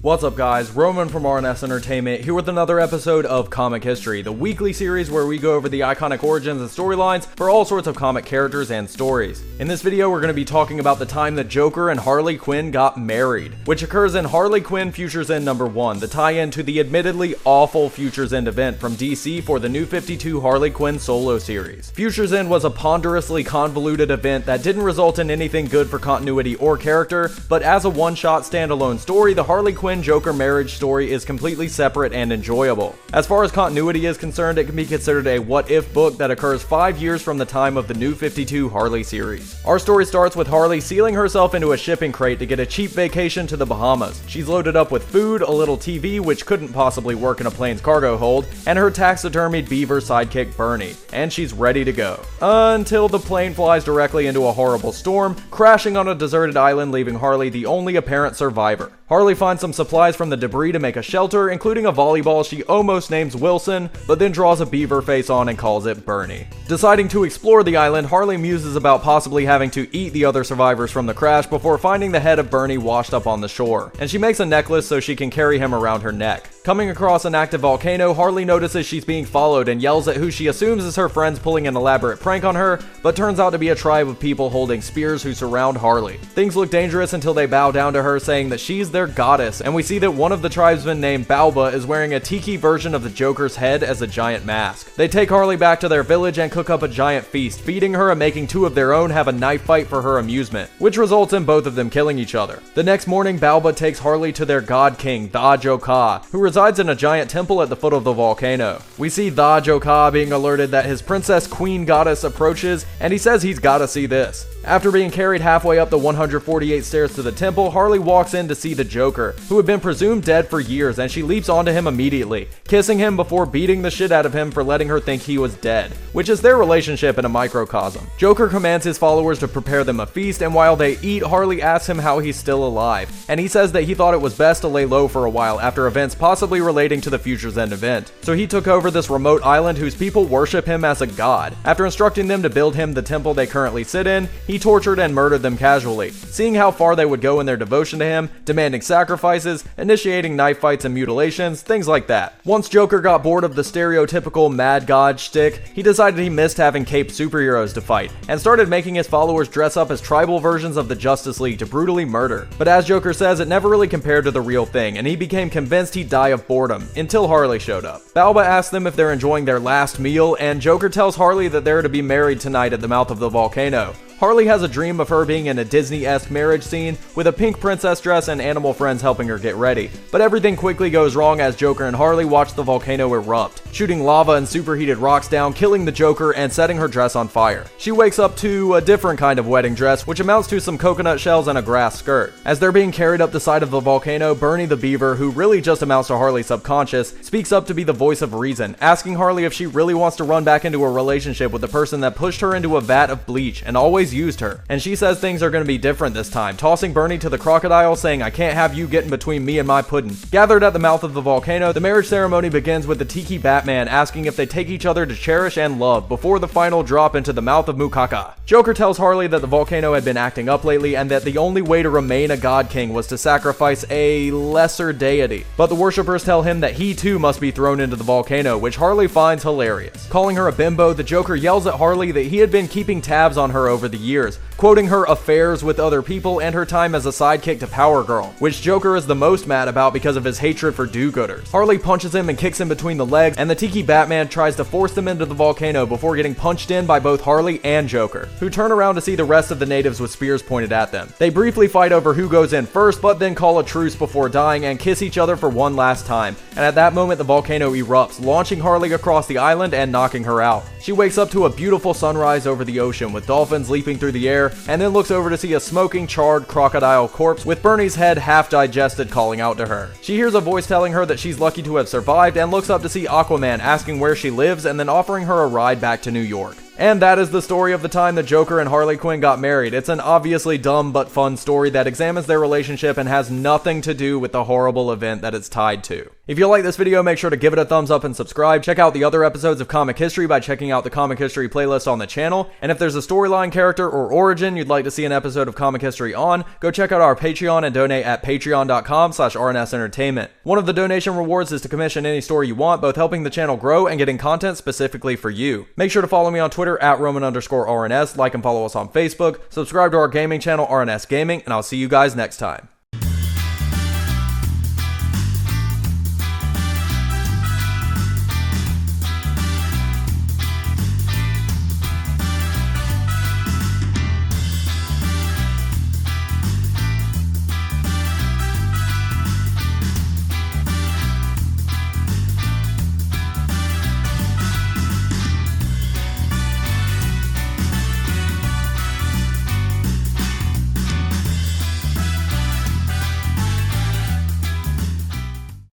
What's up guys, Roman from RNS Entertainment here with another episode of Comic History, the weekly series where we go over the iconic origins and storylines for all sorts of comic characters and stories. In this video we're going to be talking about the time the Joker and Harley Quinn got married, which occurs in Harley Quinn Futures End #1, the tie-in to the admittedly awful Futures End event from DC for the New 52 Harley Quinn solo series. Futures End was a ponderously convoluted event that didn't result in anything good for continuity or character, but as a one-shot standalone story, the Harley Quinn Joker marriage story is completely separate and enjoyable. As far as continuity is concerned, it can be considered a what-if book that occurs 5 years from the time of the New 52 Harley series. Our story starts with Harley sealing herself into a shipping crate to get a cheap vacation to the Bahamas. She's loaded up with food, a little TV, which couldn't possibly work in a plane's cargo hold, and her taxidermied beaver sidekick Bernie, and she's ready to go. Until the plane flies directly into a horrible storm, crashing on a deserted island, leaving Harley the only apparent survivor. Harley finds some supplies from the debris to make a shelter, including a volleyball she almost names Wilson, but then draws a beaver face on and calls it Bernie. Deciding to explore the island, Harley muses about possibly having to eat the other survivors from the crash before finding the head of Bernie washed up on the shore, and she makes a necklace so she can carry him around her neck. Coming across an active volcano, Harley notices she's being followed and yells at who she assumes is her friends pulling an elaborate prank on her, but turns out to be a tribe of people holding spears who surround Harley. Things look dangerous until they bow down to her, saying that she's their goddess, and we see that one of the tribesmen named Balba is wearing a tiki version of the Joker's head as a giant mask. They take Harley back to their village and cook up a giant feast, feeding her and making two of their own have a knife fight for her amusement, which results in both of them killing each other. The next morning, Balba takes Harley to their god king, the Joka, who resides in a giant temple at the foot of the volcano. We see the Joka being alerted that his princess queen goddess approaches, and he says he's gotta see this. After being carried halfway up the 148 stairs to the temple, Harley walks in to see the Joker, who had been presumed dead for years, and she leaps onto him immediately, kissing him before beating the shit out of him for letting her think he was dead, which is their relationship in a microcosm. Joker commands his followers to prepare them a feast, and while they eat, Harley asks him how he's still alive, and he says that he thought it was best to lay low for a while after events possibly relating to the Futures End event. So he took over this remote island whose people worship him as a god. After instructing them to build him the temple they currently sit in, he tortured and murdered them casually, seeing how far they would go in their devotion to him, demanding sacrifices, initiating knife fights and mutilations, things like that. Once Joker got bored of the stereotypical mad god shtick, he decided he missed having caped superheroes to fight, and started making his followers dress up as tribal versions of the Justice League to brutally murder. But as Joker says, it never really compared to the real thing, and he became convinced he'd die of boredom, until Harley showed up. Balba asks them if they're enjoying their last meal, and Joker tells Harley that they're to be married tonight at the mouth of the volcano. Harley has a dream of her being in a Disney-esque marriage scene with a pink princess dress and animal friends helping her get ready. But everything quickly goes wrong as Joker and Harley watch the volcano erupt, shooting lava and superheated rocks down, killing the Joker and setting her dress on fire. She wakes up to a different kind of wedding dress, which amounts to some coconut shells and a grass skirt. As they're being carried up the side of the volcano, Bernie the Beaver, who really just amounts to Harley's subconscious, speaks up to be the voice of reason, asking Harley if she really wants to run back into a relationship with the person that pushed her into a vat of bleach and always used her. And she says things are going to be different this time, tossing Bernie to the crocodile, saying, "I can't have you getting between me and my pudding." Gathered at the mouth of the volcano, the marriage ceremony begins with the Tiki Batman asking if they take each other to cherish and love before the final drop into the mouth of Mukaka. Joker tells Harley that the volcano had been acting up lately and that the only way to remain a god king was to sacrifice a lesser deity. But the worshippers tell him that he too must be thrown into the volcano, which Harley finds hilarious. Calling her a bimbo, the Joker yells at Harley that he had been keeping tabs on her over the years, quoting her affairs with other people and her time as a sidekick to Power Girl, which Joker is the most mad about because of his hatred for do-gooders. Harley punches him and kicks him between the legs, and the Tiki Batman tries to force them into the volcano before getting punched in by both Harley and Joker, who turn around to see the rest of the natives with spears pointed at them. They briefly fight over who goes in first, but then call a truce before dying and kiss each other for one last time, and at that moment the volcano erupts, launching Harley across the island and knocking her out. She wakes up to a beautiful sunrise over the ocean with dolphins leaping through the air, and then looks over to see a smoking, charred crocodile corpse with Bernie's head half digested calling out to her. She hears a voice telling her that she's lucky to have survived and looks up to see Aquaman asking where she lives and then offering her a ride back to New York. And that is the story of the time the Joker and Harley Quinn got married. It's an obviously dumb but fun story that examines their relationship and has nothing to do with the horrible event that it's tied to. If you like this video, make sure to give it a thumbs up and subscribe. Check out the other episodes of Comic History by checking out the Comic History playlist on the channel. And if there's a storyline, character, or origin you'd like to see an episode of Comic History on, go check out our Patreon and donate at patreon.com/rnsentertainment. One of the donation rewards is to commission any story you want, both helping the channel grow and getting content specifically for you. Make sure to follow me on Twitter at Roman_RNS, like and follow us on Facebook, subscribe to our gaming channel RNS Gaming, and I'll see you guys next time.